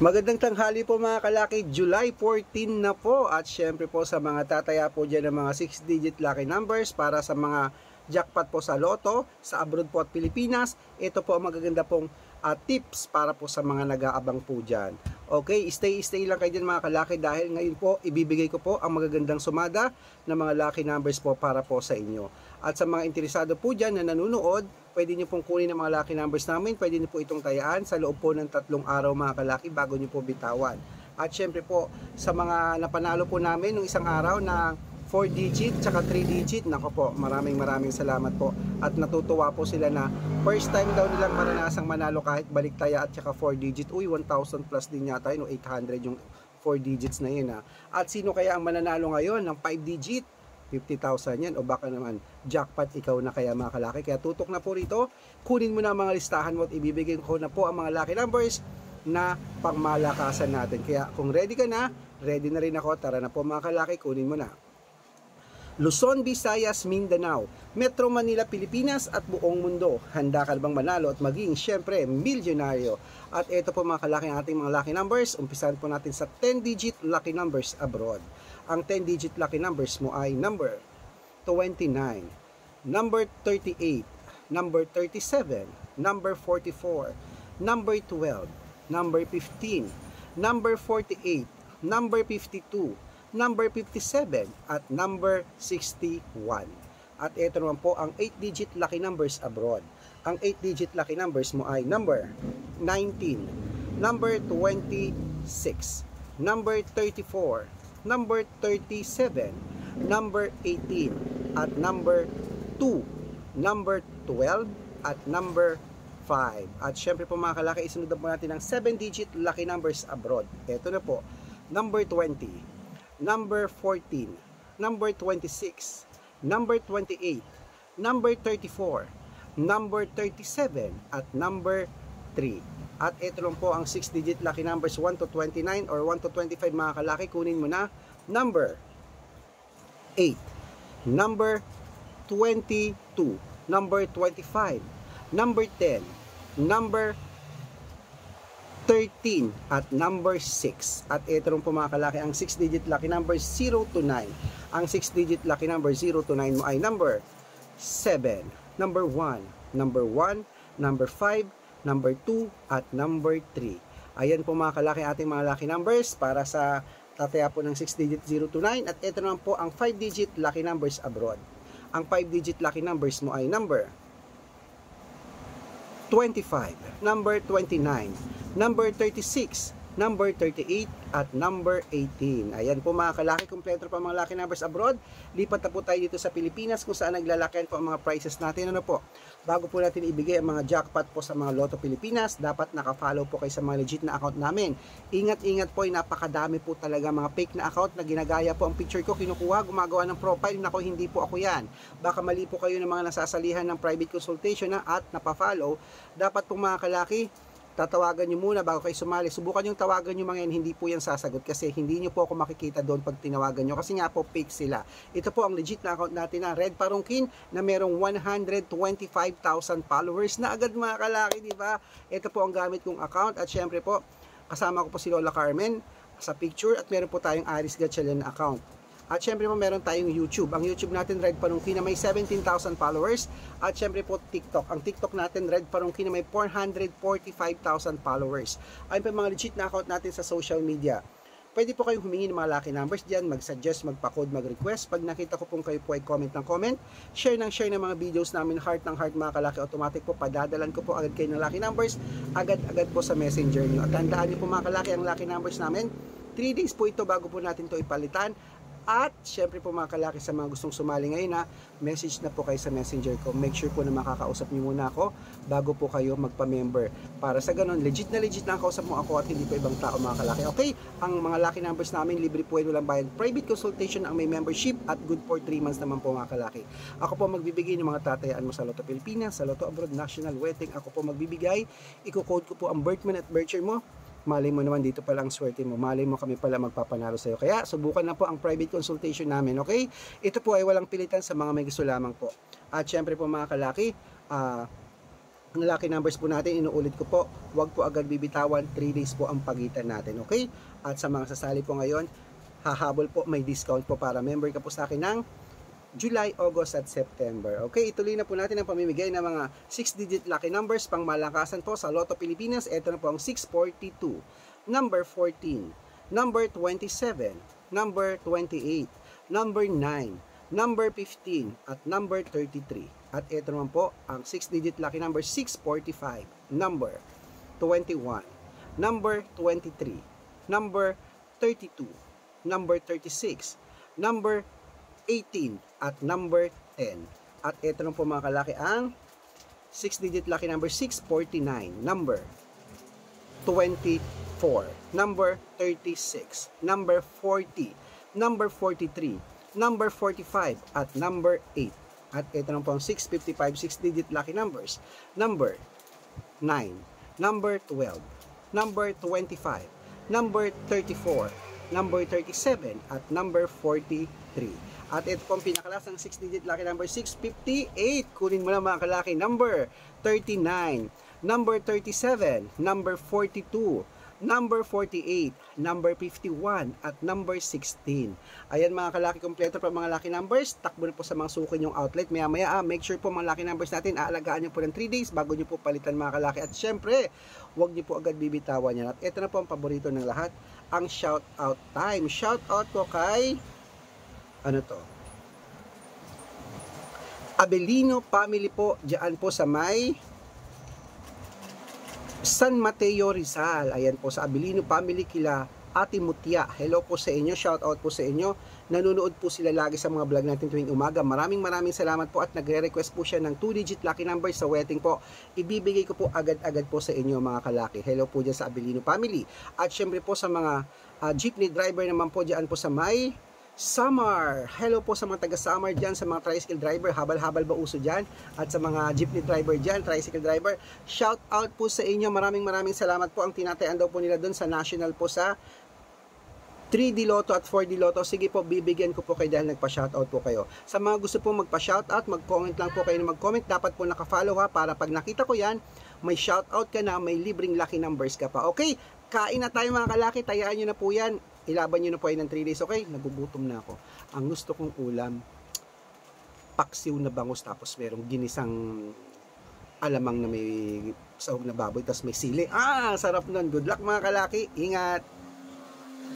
Magandang tanghali po mga kalaki, July 14 na po at syempre po sa mga tataya po dyan ng mga 6-digit lucky numbers para sa mga jackpot po sa Lotto, sa abroad po at Pilipinas. Ito po ang magaganda pong tips para po sa mga nag-aabang po dyan. Okay, stay lang kayo dyan mga kalaki dahil ngayon po ibibigay ko po ang magagandang sumada ng mga lucky numbers po para po sa inyo. At sa mga interesado po dyan na nanonood, pwede nyo pong kunin ang mga lucky numbers namin, pwede nyo po itong tayaan sa loob po ng 3 araw mga kalaki bago nyo po bitawan. At syempre po, sa mga napanalo po namin nung isang araw na 4 digit tsaka 3 digit, nako po, maraming salamat po. At natutuwa po sila na first time daw nilang maranasang manalo kahit baliktaya at tsaka 4 digit. Uy, 1,000 plus din yata yun, 800 yung 4 digits na yun ha. At sino kaya ang mananalo ngayon ng 5 digit? 50,000 yan o baka naman jackpot ikaw na kaya mga kalaki. Kaya tutok na po rito, kunin mo na ang mga listahan mo at ibibigay ko na po ang mga lucky numbers na pangmalakasan natin. Kaya kung ready ka na, ready na rin ako. Tara na po mga kalaki, kunin mo na. Luzon, Visayas, Mindanao, Metro Manila, Pilipinas at buong mundo. Handa ka bang manalo at maging syempre milyonaryo? At ito po mga kalaki ang ating mga lucky numbers. Umpisahan po natin sa 10-digit lucky numbers abroad. Ang 10-digit lucky numbers mo ay number 29, number 38, number 37, number 44, number 12, number 15, number 48, number 52, number 57, at number 61. At ito naman po ang 8-digit lucky numbers abroad. Ang 8-digit lucky numbers mo ay number 19, number 26, number 34, number 37, number 18, at number 2, number 12, at number 5. At syempre po mga kalaki, isunod po natin ang 7-digit lucky numbers abroad. Ito na po, number 20, number 14, number 26, number 28, number 34, number 37, at number 3. At ito lang po ang 6-digit lucky numbers 1 to 29 or 1 to 25 mga kalaki. Kunin mo na number 8, number 22, number 25, number 10, number 13, at number 6. At ito lang po mga kalaki ang 6-digit lucky numbers 0 to 9. Ang 6-digit lucky number 0 to 9 mo ay number 7, number 1, number 1, number 5, number 2, at number 3. Ayan po mga kalaki ating mga lucky numbers para sa tataya po ng 6-digit 0 to 9. At ito naman po ang 5-digit lucky numbers abroad. Ang 5-digit lucky numbers mo ay number 25, number 29, number 36, number 38, at number 18. Ayan po mga kalaki, kompleto pa mga lucky numbers abroad. Lipat na po tayo dito sa Pilipinas kung saan naglalakihan po ang mga prices natin. Ano po? Bago po natin ibigay ang mga jackpot po sa mga Lotto Pilipinas, dapat naka-follow po kayo sa mga legit na account namin. Ingat po, napakadami po talaga mga fake na account na ginagaya po ang picture ko, kinukuha, gumagawa ng profile. Nako, hindi po ako yan. Baka mali po kayo ng mga nasasalihan ng private consultation na at napafollow. Dapat po mga kalaki, tatawagan nyo muna bago kayo sumali. Subukan yung tawagan nyo mga yan, hindi po yan sasagot kasi hindi nyo po ako makikita doon pag tinawagan nyo kasi nga po fake sila. Ito po ang legit na account natin na Red Parungkin na merong 125,000 followers na agad mga kalaki, di ba? Ito po ang gamit kong account at syempre po kasama ko po si Lola Carmen sa picture at meron po tayong Aris Gatchalian na account. At syempre po meron tayong YouTube. Ang YouTube natin Red Parungkin na may 17,000 followers. At syempre po TikTok. Ang TikTok natin Red Parungkin na may 445,000 followers. Ayun po mga legit na account natin sa social media. Pwede po kayong humingi ng mga lucky numbers dyan, mag-suggest, magpa-code, mag-request. Pag nakita ko pong kayo po ay comment ng comment, share ng mga videos namin, heart ng heart mga kalaki, automatic po, padadalan ko po agad kayo ng lucky numbers, agad-agad po sa messenger nyo. At tandaan nyo po mga kalaki, ang lucky numbers namin, 3 days po ito bago po natin ito ipalitan. At syempre po mga kalaki, sa mga gustong sumali ngayon na message na po kayo sa messenger ko. Make sure po na makakausap niyo muna ako bago po kayo magpa-member. Para sa ganun, legit na kausap mo ako at hindi po ibang tao mga kalaki. Okay? Ang mga lucky numbers namin, libre po yun, walang bayad. Private consultation ang may membership at good for 3 months naman po mga kalaki. Ako po magbibigay ng mga tatayaan mo sa Lotto Pilipinas, sa Lotto Abroad, National Wedding. Ako po magbibigay. Iko-code ko po ang birthmonth at birth year mo. Malay mo naman dito pala ang swerte mo. Malay mo kami pala magpapanalo sa iyo. Kaya subukan na po ang private consultation namin, okay? Ito po ay walang pilitan sa mga may gusto lamang po. At syempre po mga kalaki, Ang lucky numbers po natin, inuulit ko po, huwag po agad bibitawan, 3 days po ang pagitan natin, okay? At sa mga sasali po ngayon, hahabol po, may discount po para member ka po sa akin ng July, August at September. Okay, ituloy na po natin ang pamimigay ng mga 6-digit lucky numbers pang malakasan po sa Lotto Pilipinas. Ito na po ang 642, number 14, number 27, number 28, number 9, number 15, at number 33. At ito naman po ang 6-digit lucky number 645, number 21, number 23, number 32, number 36, number 18, at number 10. At ito naman po mga kalaki ang 6-digit lucky number 649, number 24, number 36, number 40, number 43, number 45, at number 8. At ito naman po ang 655 6-digit lucky numbers, number 9, number 12, number 25, number 34, number 37, at number 43. At ito po ang pinakalasang 6-digit lucky number 658. Kunin mo na mga kalaki, number 39, number 37, number 42, number 48, number 51, at number 16. Ayan mga kalaki, kompleto pa mga lucky numbers. Takbo na po sa mga suki nyong outlet. Maya make sure po mga lucky numbers natin, aalagaan nyo po ng 3 days bago nyo po palitan mga kalaki. At syempre, huwag nyo po agad bibitawan yan. At ito na po ang paborito ng lahat, ang shout out time. Shout out po kay, ano to? Abelino family po, diyan po sa may San Mateo, Rizal. Ayan po sa Abelino family kila Ate Mutia. Hello po sa inyo, shout out po sa inyo. Nanonood po sila lagi sa mga vlog natin tuwing umaga. Maraming salamat po at nagre-request po siya ng 2-digit lucky number sa wedding po. Ibibigay ko po agad-agad po sa inyo mga kalaki. Hello po dyan sa Abelino family. At syempre po sa mga jeepney driver naman po dyan po sa may Samar. Hello po sa mga taga Samar dyan, sa mga tricycle driver, habal-habal ba uso dyan? At sa mga jeepney driver dyan, tricycle driver, shout out po sa inyo. Maraming salamat po. Ang tinatayan daw po nila doon sa national po sa 3D Lotto at 4D Lotto. Sige po, bibigyan ko po kayo dahil nagpa-shoutout po kayo. Sa mga gusto po magpa-shoutout, mag-comment lang po kayo na mag-comment. Dapat po naka-follow ha, para pag nakita ko yan, may shoutout ka na, may libreng lucky numbers ka pa. Okay, kain na tayo mga kalaki, tayaan nyo na po yan. Ilaban nyo na po yan ng 3 days, okay? Nagugutom na ako. Ang gusto kong ulam, paksiw na bangus, tapos merong ginisang alamang na may sahog na baboy, tapos may sili. Sarap nun. Good luck mga kalaki. Ingat!